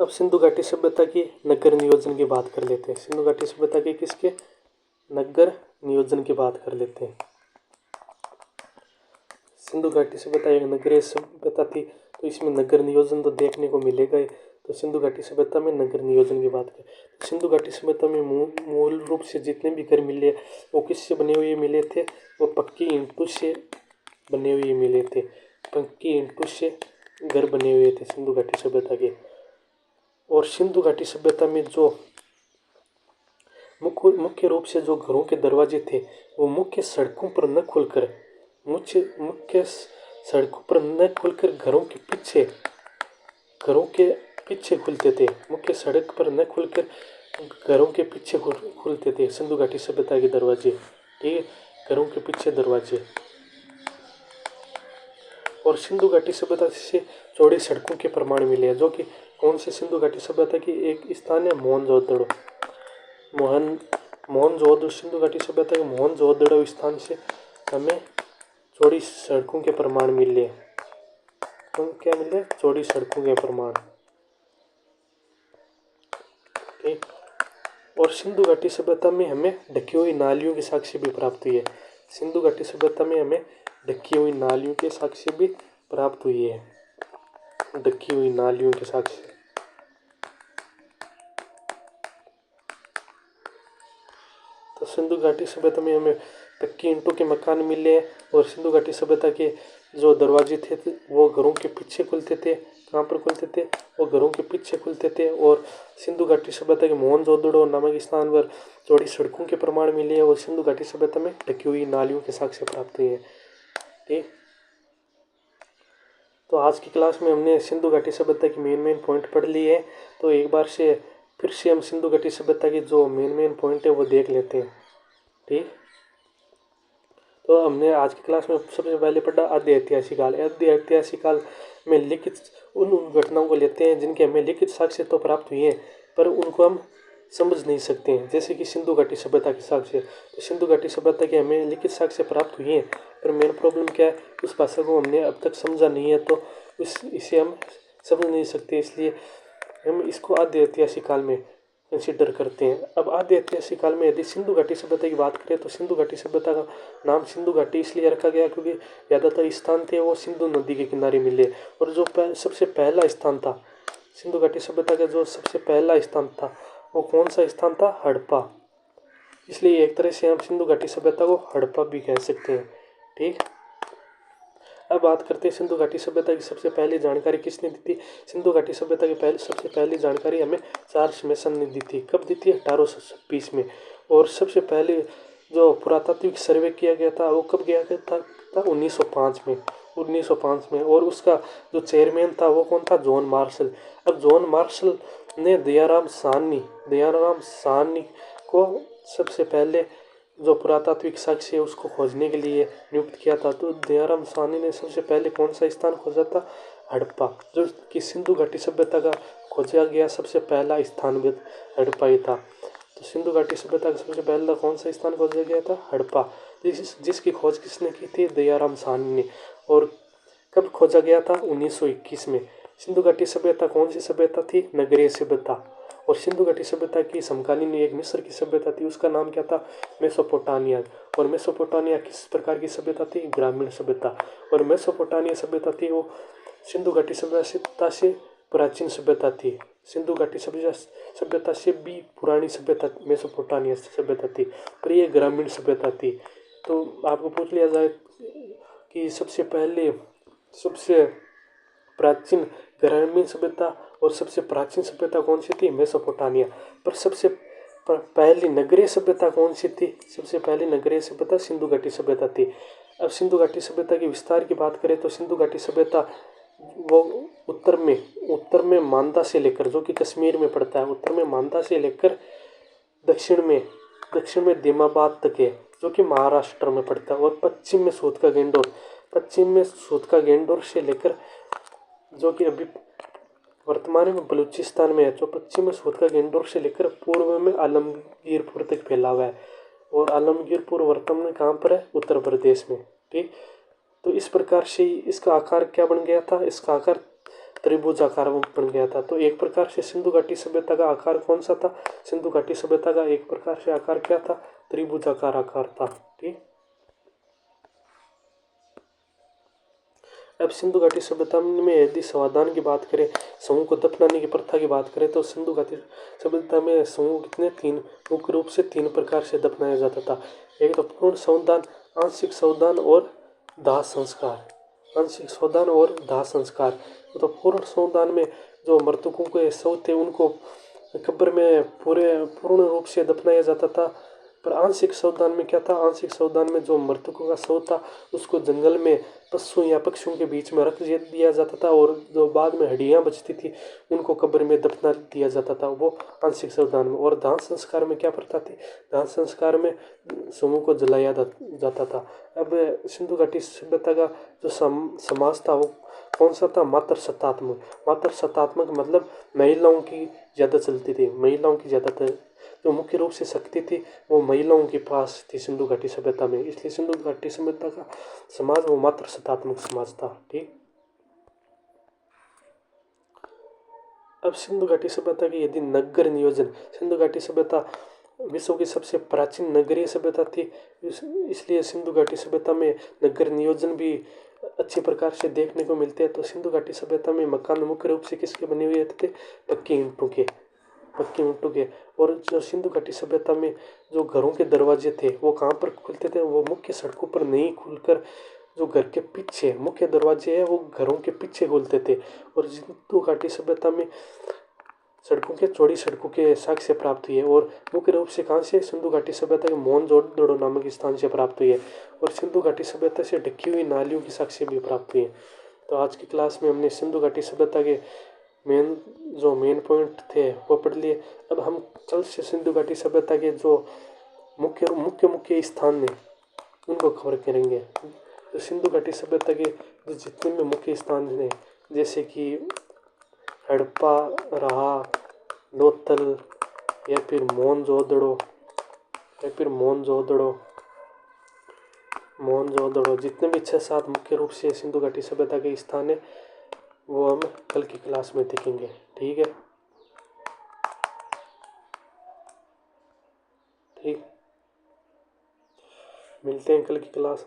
अब सिंधु घाटी सभ्यता की नगर नियोजन की बात कर लेते हैं। सिंधु घाटी सभ्यता के किसके नगर नियोजन की बात कर लेते हैं। सिंधु घाटी सभ्यता एक नगरीय सभ्यता थी, तो इसमें नगर नियोजन तो देखने को मिलेगा ही। तो सिंधु घाटी सभ्यता में नगर नियोजन की बात करें तो सिंधु घाटी सभ्यता में मूल रूप से जितने भी घर मिले वो किससे बने हुए मिले थे, वो पक्की ईंटों से बने हुए मिले थे। पक्की ईंटों से घर बने हुए थे सिंधु घाटी सभ्यता के। और सिंधु घाटी सभ्यता में जो मुख्य रूप से जो घरों के दरवाजे थे वो मुख्य सड़कों पर न खुलकर मुख्य सड़कों पर न खुलकर घरों के पीछे खुलते थे। मुख्य सड़क पर न खुलकर घरों के पीछे खुलते थे सिंधु घाटी सभ्यता के दरवाजे। ठीक है, घरों के पीछे दरवाजे। और सिंधु घाटी सभ्यता से चौड़ी सड़कों के प्रमाण मिले हैं, जो कि कौन से सिंधु घाटी सभ्यता की एक स्थान है मोहनजोदड़ो। मोहनजोदड़ो सिंधु घाटी सभ्यता के मोहनजोदड़ो स्थान से हमें चौड़ी सड़कों के प्रमाण मिले। तो क्या मिले? चौड़ी सड़कों के प्रमाण। ठीक। और सिंधु घाटी सभ्यता में हमें ढकी हुई नालियों की साक्ष्य भी प्राप्त हुई है। सिंधु घाटी सभ्यता में हमें ढकी हुई नालियों के साक्ष्य भी प्राप्त हुई है। ढकी हुई नालियों के साक्ष्य। तो सिंधु घाटी सभ्यता में हमें पक्की ईंटों के मकान मिले हैं। और सिंधु घाटी सभ्यता के जो दरवाजे थे वो घरों के पीछे खुलते थे। कहाँ पर खुलते थे? वो घरों के पीछे खुलते थे। और सिंधु घाटी सभ्यता के मोहनजोदड़ो नामक स्थान पर चौड़ी सड़कों के प्रमाण मिले हैं। और सिंधु घाटी सभ्यता में ढकी हुई नालियों के साक्ष्य प्राप्त हुए हैं। ठीक। तो आज की क्लास में हमने सिंधु घाटी सभ्यता की मेन पॉइंट पढ़ लिए हैं। तो एक बार से फिर से हम सिंधु घाटी सभ्यता की जो मेन पॉइंट है वो देख लेते हैं। ठीक। तो हमने आज की क्लास में सबसे पहले पढ़ा आद्य ऐतिहासिक काल। आद्य ऐतिहासिक काल में लिखित उन घटनाओं को लेते हैं जिनके हमें लिखित साक्ष्य तो प्राप्त हुए हैं पर उनको हम समझ नहीं सकते हैं, जैसे कि सिंधु घाटी सभ्यता के साक्ष्य। तो सिंधु घाटी सभ्यता के हमें लिखित साक्ष्य प्राप्त हुए हैं पर मेन प्रॉब्लम क्या है, उस भाषा को हमने अब तक समझा नहीं है, तो इसे हम समझ नहीं सकते, इसलिए हम इसको आद्य ऐतिहासिक काल में कंसिडर करते हैं। अब आद्य ऐतिहासिक काल में यदि सिंधु घाटी सभ्यता की बात करें तो सिंधु घाटी सभ्यता का नाम सिंधु घाटी इसलिए रखा गया क्योंकि ज़्यादातर स्थान थे वो सिंधु नदी के किनारे मिले। और जो सबसे पहला स्थान था सिंधु घाटी सभ्यता का, जो सबसे पहला स्थान था वो कौन सा स्थान था? हड़प्पा। इसलिए एक तरह से हम सिंधु घाटी सभ्यता को हड़प्पा भी कह सकते हैं। ठीक। अब बात करते हैं सिंधु घाटी सभ्यता की सबसे पहली जानकारी किसने दी थी। सिंधु घाटी सभ्यता की सबसे पहली जानकारी हमें चार्ल्स मेसन ने दी थी। कब दी थी? 1826 में। और सबसे पहले जो पुरातात्विक सर्वे किया गया था वो कब किया गया था? 1905 में। 1905 में। और उसका जो चेयरमैन था वो कौन था? John Marshall. अब जॉन मार्शल ने दयाराम साहनी को सबसे पहले जो पुरातात्विक साक्ष्य है उसको खोजने के लिए नियुक्त किया था। तो दयाराम साहनी ने सबसे पहले कौन सा स्थान खोजा था? हड़प्पा, जो कि सिंधु घाटी सभ्यता का खोजा गया सबसे पहला स्थान भी हड़प्पा ही था। तो सिंधु घाटी सभ्यता का सबसे पहला कौन सा स्थान खोजा गया था? हड़प्पा, जिसकी खोज किसने की थी? दयाराम साहनी ने। और कब खोजा गया था? 1921 में। सिंधु घाटी सभ्यता कौन सी सभ्यता थी? नगरीय सभ्यता। और सिंधु घाटी सभ्यता की समकालीन एक मिस्र की सभ्यता थी, उसका नाम क्या था? मेसोपोटामिया। और मेसोपोटामिया किस प्रकार की सभ्यता थी? ग्रामीण सभ्यता। और मेसोपोटामिया सभ्यता थी वो सिंधु घाटी सभ्यता से प्राचीन सभ्यता थी। सिंधु घाटी सभ्यता से भी पुरानी सभ्यता मेसोपोटामिया सभ्यता थी, पर ये ग्रामीण सभ्यता थी। तो आपको पूछ लिया जाए कि सबसे प्राचीन ग्रामीण सभ्यता और सबसे प्राचीन सभ्यता कौन सी थी? मेसोपोटामिया। पर सबसे पहली नगरीय सभ्यता कौन सी थी? सबसे पहली नगरीय सभ्यता सिंधु घाटी सभ्यता थी। अब सिंधु घाटी सभ्यता के विस्तार की बात करें तो सिंधु घाटी सभ्यता वो उत्तर में मांदा से लेकर, जो कि कश्मीर में पड़ता है, उत्तर में मांदा से लेकर दक्षिण में दिमाबाद तक है, जो कि महाराष्ट्र में पड़ता है। और पश्चिम में सूत का गेंडोर से लेकर, जो कि अभी वर्तमान में बलूचिस्तान में है, जो पश्चिम में सूत का गेंडोर से लेकर पूर्व में आलमगीरपुर तक फैला हुआ है। और आलमगीरपुर वर्तमान में कहाँ पर है? उत्तर प्रदेश में। ठीक। तो इस प्रकार से इसका आकार क्या बन गया था? इसका आकार त्रिभुजाकार बन गया था। तो एक प्रकार से सिंधु घाटी सभ्यता का आकार कौन सा था? सिंधु घाटी सभ्यता का एक प्रकार से आकार क्या था? त्रिभुजाकार आकार था। ठीक। अब सिंधु घाटी सभ्यता में यदि समाधान की बात करें, समूह को दफनाने की प्रथा की बात करें, तो सिंधु घाटी सभ्यता में समूह कितने तीन मुख्य रूप से तीन प्रकार से दफनाया जाता था। एक तो पूर्ण संवदान, आंशिक संवदान और दाह संस्कार। आंशिक संवदान और दाह संस्कार। तो पूर्ण संवदान में जो मृतकों के शव थे उनको कब्र में पूर्ण रूप से दफनाया जाता था। पर आंशिक संवदान में क्या था? आंशिक संवदान में जो मृतकों का शव था उसको जंगल में पशु या पक्षियों के बीच में रख दिया जाता था, और जो बाद में हड्डियां बचती थी उनको कब्र में दफना दिया जाता था, वो आंशिक संवदान में। और दाह संस्कार में क्या प्रथा थी? दाह संस्कार में समूह को जलाया जाता था। अब सिंधु घाटी सभ्यता का जो समाज था वो कौन सा था? मातृ सत्तात्मक। मातृ सत्तात्मक मतलब महिलाओं की ज़्यादा चलती थी, महिलाओं की ज़्यादातर जो मुख्य रूप से शक्ति थी वो महिलाओं के पास थी सिंधु घाटी सभ्यता में, इसलिए सिंधु घाटी सभ्यता का समाज वो मातृ सत्तात्मक समाज था। ठीक। अब सिंधु घाटी सभ्यता की यदि नगर नियोजन, सिंधु घाटी सभ्यता विश्व की सबसे प्राचीन नगरीय सभ्यता थी, इसलिए सिंधु घाटी सभ्यता में नगर नियोजन भी अच्छे प्रकार से देखने को मिलते हैं। तो सिंधु घाटी सभ्यता में मकान मुख्य रूप से किसके बने हुए थे? पक्के ईंटों के, पक्के ईंटों के। और जो सिंधु घाटी सभ्यता में जो घरों के दरवाजे थे वो कहाँ पर खुलते थे? वो मुख्य सड़कों पर नहीं खुलकर जो घर के पीछे मुख्य दरवाजे हैं वो घरों के पीछे खुलते थे। और सिंधु घाटी सभ्यता में सड़कों के चौड़ी सड़कों के साक्ष्य प्राप्त हुई है, और मुख्य रूप से कहाँ से? सिंधु घाटी सभ्यता के मोहनजोदड़ो नामक स्थान से प्राप्त हुई है, और सिंधु घाटी सभ्यता से ढकी हुई नालियों की साक्ष्य भी प्राप्त हुई है। तो आज की क्लास में हमने सिंधु घाटी सभ्यता के मेन पॉइंट थे वो पढ़ लिए। अब हम कल से सिंधु घाटी सभ्यता के जो मुख्य मुख्य मुख्य स्थान हैं उनको कवर करेंगे। तो सिंधु घाटी सभ्यता के जो जितने भी मुख्य स्थान हैं जैसे कि हड़प्पा रहा, लोथल या फिर मोहनजोदड़ो, जितने भी 6-7 मुख्य रूप से सिंधु घाटी सभ्यता के स्थान है वो हम कल की क्लास में देखेंगे। ठीक है। ठीक, मिलते हैं कल की क्लास।